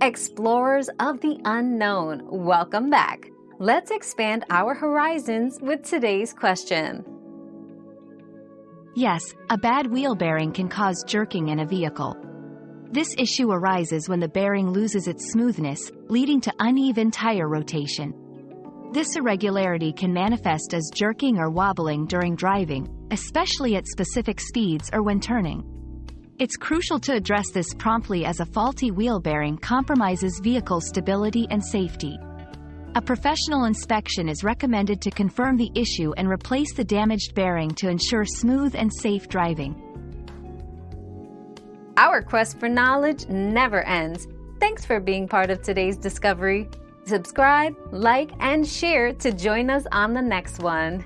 Explorers of the unknown, welcome back. Let's expand our horizons with today's question. Yes, a bad wheel bearing can cause jerking in a vehicle. This issue arises when the bearing loses its smoothness, leading to uneven tire rotation. This irregularity can manifest as jerking or wobbling during driving, especially at specific speeds or when turning. It's crucial to address this promptly as a faulty wheel bearing compromises vehicle stability and safety. A professional inspection is recommended to confirm the issue and replace the damaged bearing to ensure smooth and safe driving. Our quest for knowledge never ends. Thanks for being part of today's discovery. Subscribe, like, and share to join us on the next one.